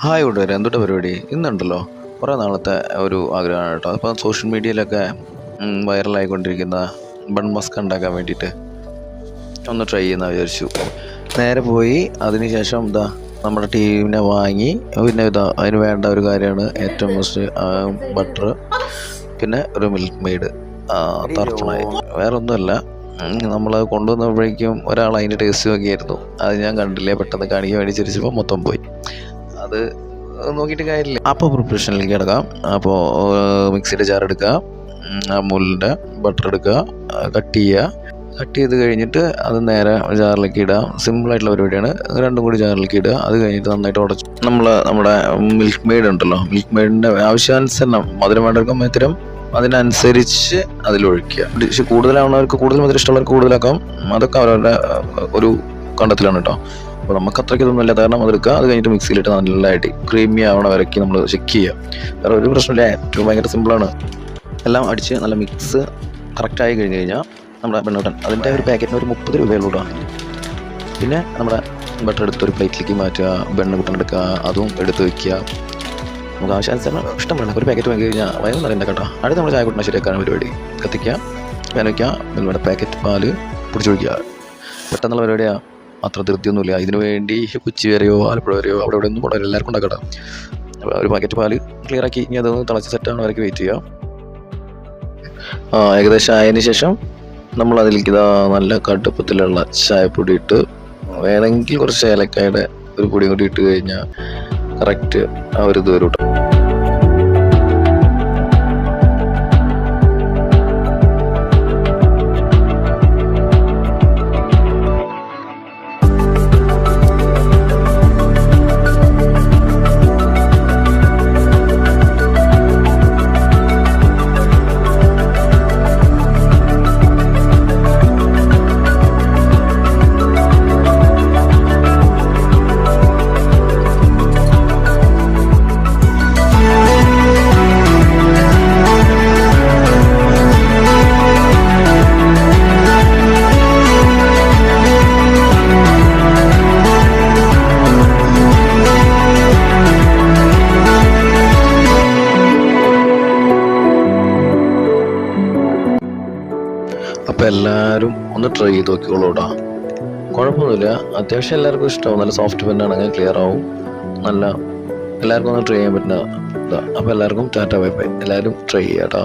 Hi കൂട്ടുകാരെ, എന്തുട്ടാ പരിപാടി? ഇന്നുണ്ടല്ലോ കുറേ നാളത്തെ ഒരു ആഗ്രഹമാണ് കേട്ടോ. അപ്പോൾ സോഷ്യൽ മീഡിയയിലൊക്കെ വൈറലായിക്കൊണ്ടിരിക്കുന്ന ബൺ മസ്ക് ഉണ്ടാക്കാൻ വേണ്ടിയിട്ട് ഒന്ന് ട്രൈ ചെയ്യുന്ന വിചാരിച്ചു. നേരെ പോയി അതിനുശേഷം നമ്മുടെ ടീമിനെ വാങ്ങി പിന്നെ അതിന് വേണ്ട ഒരു കാര്യമാണ് ഏറ്റവും ഫസ്റ്റ് ബട്ടർ, പിന്നെ ഒരു മിൽക്ക് മെയ്ഡ് തർപ്പണമായി. വേറെ ഒന്നുമല്ല, നമ്മൾ കൊണ്ടുവന്നപ്പോഴേക്കും ഒരാൾ അതിൻ്റെ ടേസ്റ്റ് നോക്കിയായിരുന്നു. അത് ഞാൻ കണ്ടില്ലേ, പെട്ടെന്ന് കാണിക്കാൻ വേണ്ടി ചിരിച്ചപ്പോൾ മൊത്തം പോയി. അത് നോക്കിയിട്ട് കാര്യമില്ല. അപ്പോൾ പ്രിപ്പറേഷനിലേക്ക് കിടക്കാം. അപ്പോൾ മിക്സിയുടെ ജാർ എടുക്കുക, അമൂലിൻ്റെ ബട്ടർ എടുക്കുക, കട്ട് ചെയ്ത് കഴിഞ്ഞിട്ട് അത് നേരെ ജാറിലേക്ക് ഇടുക. സിമ്പിളായിട്ടുള്ള പരിപാടിയാണ്. രണ്ടും കൂടി ജാറിലേക്ക് ഇടുക. അത് കഴിഞ്ഞിട്ട് നന്നായിട്ട് ഉടച്ച് നമ്മുടെ മിൽക്ക് മെയ്ഡ് ഉണ്ടല്ലോ, മിൽക്ക് മെയ്ഡിൻ്റെ ആവശ്യാനുസരണം മധുരം വേണ്ടവർക്ക് മധുരം അതിനനുസരിച്ച് അതിലൊഴിക്കുക. ഡിഷ് കൂടുതലാവുന്നവർക്ക് കൂടുതൽ മധുരം ഇഷ്ടമുള്ളവർക്ക് കൂടുതലാക്കാം. അതൊക്കെ അവരവരുടെ ഒരു കണ്ടെത്തലാണ് കേട്ടോ. അപ്പോൾ നമുക്ക് അത്രയ്ക്ക് ഇതൊന്നുമില്ല, കാരണം അതെടുക്കുക. അത് കഴിഞ്ഞിട്ട് മിക്സിയിലിട്ട് നല്ലതായിട്ട് ക്രീമി ആവണ വരയ്ക്ക് നമ്മൾ ചെക്ക് ചെയ്യുക. വേറെ ഒരു പ്രശ്നമില്ല, ഏറ്റവും ഭയങ്കര സിമ്പിളാണ്. എല്ലാം അടിച്ച് നല്ല മിക്സ് കറക്റ്റായി കഴിഞ്ഞ് കഴിഞ്ഞാൽ നമ്മുടെ ബണ്ണൂട്ടൻ അതിൻ്റെ ഒരു പാക്കറ്റിന് ഒരു 30 രൂപയുള്ളൂ കേട്ടോ. പിന്നെ നമ്മുടെ ബട്ടർ എടുത്ത് ഒരു പ്ലേറ്റിലേക്ക് മാറ്റുക, ബണ്ണൂട്ടൻ എടുക്കുക, അതും എടുത്ത് വയ്ക്കുക. നമുക്ക് ആവശ്യാനുസരണം ഇഷ്ടം വേണം. ഒരു പാക്കറ്റ് വാങ്ങി കഴിഞ്ഞാൽ വയറും നിറയുന്ന കേട്ടോ. അടുത്ത് നമ്മൾ ചായ കൂട്ടണ ശരിയാക്കാണ് പരിപാടി. കത്തിക്കുക, പാൻ വയ്ക്കുക, നമ്മുടെ പാക്കറ്റ് പാല് പിടിച്ചൊഴിക്കുക. പെട്ടെന്നുള്ള പരിപാടിയാണ്, അത്ര ധൃതിയൊന്നുമില്ല. ഇതിനു വേണ്ടി കൊച്ചി വരെയോ ആലപ്പുഴ വരെയോ അവിടെ ഇവിടെ ഒന്നും പോകണം, എല്ലാവർക്കും ഉണ്ടാക്കട്ടെ. അപ്പോൾ ഒരു പാക്കറ്റ് പാല് ക്ലിയറാക്കി ഇനി അതൊന്ന് തിളച്ച് സെറ്റാണ് വരയ്ക്ക് വെയിറ്റ് ചെയ്യുക. ഏകദേശം ആയതിന് ശേഷം നമ്മൾ അതിലേക്ക് നല്ല കടുപ്പത്തിലുള്ള ചായപ്പൊടി ഇട്ട്, വേണമെങ്കിൽ കുറച്ച് ഏലക്കായുടെ ഒരു പൊടി കൂടി ഇട്ട് കഴിഞ്ഞാൽ കറക്റ്റ് ആ ഒരു ഇത് വരും കേട്ടോ. അപ്പോൾ എല്ലാവരും ഒന്ന് ട്രൈ ചെയ്ത് നോക്കിക്കോളൂടാ, കുഴപ്പമൊന്നുമില്ല. അത്യാവശ്യം എല്ലാവർക്കും ഇഷ്ടമാവും. നല്ല സോഫ്റ്റ് പെന്നാണ്, അങ്ങനെ ക്ലിയർ ആവും. നല്ല എല്ലാവർക്കും ഒന്ന് ട്രൈ ചെയ്യാൻ പറ്റുന്ന ഇതാ. അപ്പോൾ എല്ലാവർക്കും ടാറ്റ ബൈ ബൈ. എല്ലാവരും ട്രൈ ചെയ്യാം കേട്ടോ.